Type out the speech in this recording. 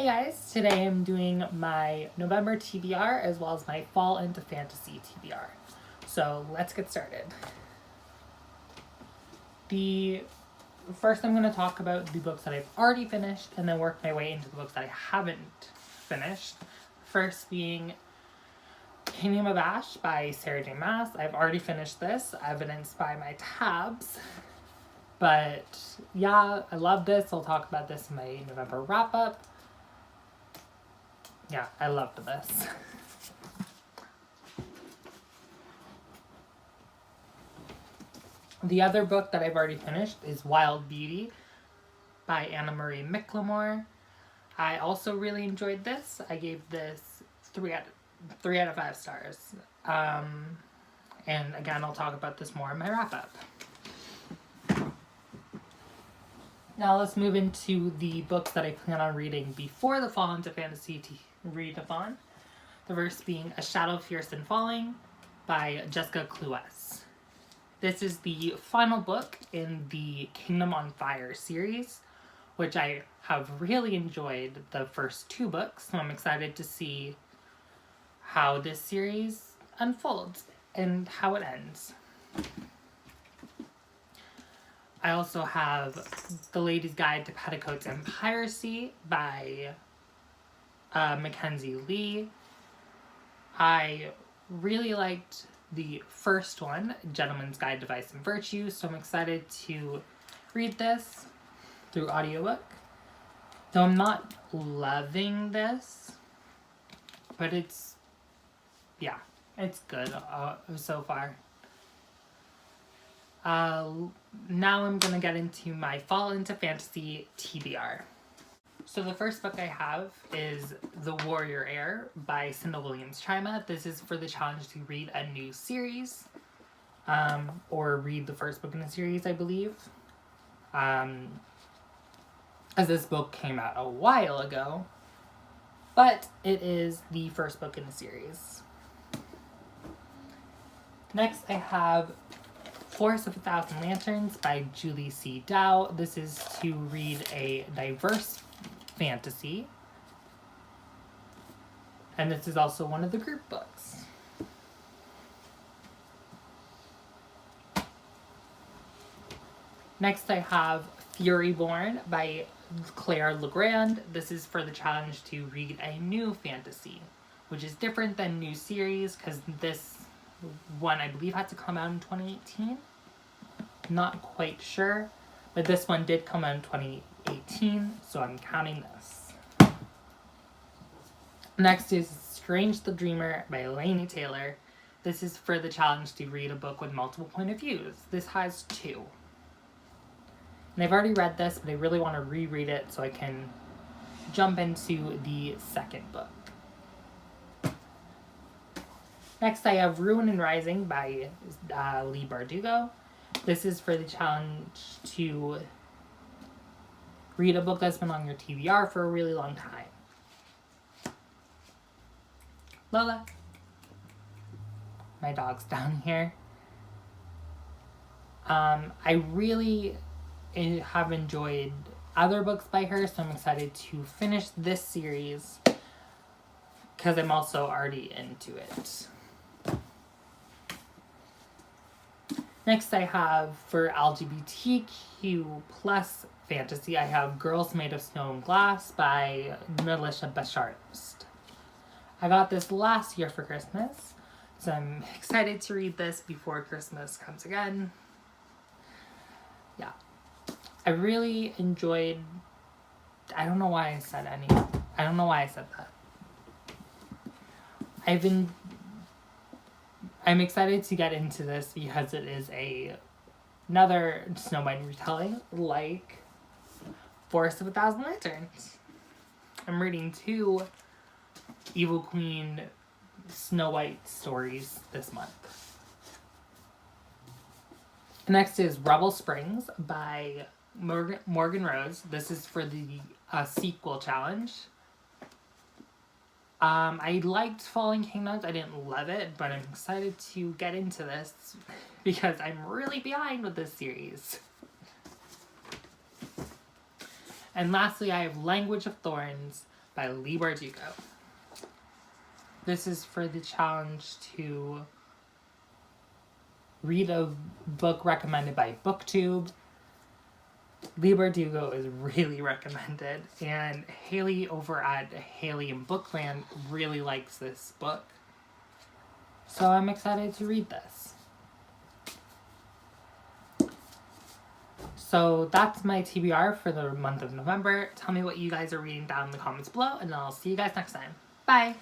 Hey guys, today I'm doing my November TBR as well as my Fall into Fantasy TBR. So let's get started. First I'm going to talk about the books that I've already finished and then work my way into the books that I haven't finished. First being Kingdom of Ash by Sarah J. Maas. I've already finished this, evidenced by my tabs. But yeah, I love this. I'll talk about this in my November wrap-up. Yeah, I loved this. The other book that I've already finished is Wild Beauty by Anna Marie McLemore. I also really enjoyed this. I gave this 3 out of 5 stars. And again, I'll talk about this more in my wrap-up. Now let's move into the books that I plan on reading before the Fall into Fantasy readathon. The first being A Shadow Fierce and Falling by Jessica Cluess. This is the final book in the Kingdom on Fire series, which I have really enjoyed the first 2 books, so I'm excited to see how this series unfolds and how it ends. I also have The Lady's Guide to Petticoats and Piracy by Mackenzie Lee. I really liked the first one, Gentleman's Guide to Vice and Virtue, so I'm excited to read this through audiobook. Though I'm not loving this, but it's good so far. Now I'm going to get into my Fall into Fantasy TBR. So the first book I have is The Warrior Heir by Cinda Williams-Chima. This is for the challenge to read a new series, or read the first book in the series, I believe. As this book came out a while ago, but it is the first book in the series. Next I have Forest of a Thousand Lanterns by Julie C. Dow. This is to read a diverse fantasy. And this is also one of the group books. Next I have Furyborn by Claire Legrand. This is for the challenge to read a new fantasy, which is different than new series because this one I believe had to come out in 2018. Not quite sure, but this one did come out in 2018, so I'm counting this. Next is Strange the Dreamer by Laini Taylor. This is for the challenge to read a book with multiple point of views. This has 2. And I've already read this, but I really want to reread it so I can jump into the second book. Next I have Ruin and Rising by Leigh Bardugo. This is for the challenge to read a book that's been on your TBR for a really long time. Lola. My dog's down here. I really have enjoyed other books by her, so I'm excited to finish this series because I'm also already into it. Next I have, for LGBTQ plus fantasy, I have Girls Made of Snow and Glass by Melisha Bashardost. I got this last year for Christmas, so I'm excited to read this before Christmas comes again. Yeah. I really enjoyed... I don't know why I said that. I'm excited to get into this because it is another Snowbite retelling, like Forest of a Thousand Lanterns. I'm reading 2 Evil Queen Snow White stories this month. Next is Rebel Springs by Morgan Rose. This is for the sequel challenge. I liked Falling Kingdoms. I didn't love it, but I'm excited to get into this because I'm really behind with this series. And lastly, I have Language of Thorns by Leigh Bardugo. This is for the challenge to read a book recommended by BookTube. Leigh Bardugo is really recommended, and Haley over at Haley in Bookland really likes this book. So I'm excited to read this. So that's my TBR for the month of November. Tell me what you guys are reading down in the comments below, and I'll see you guys next time. Bye!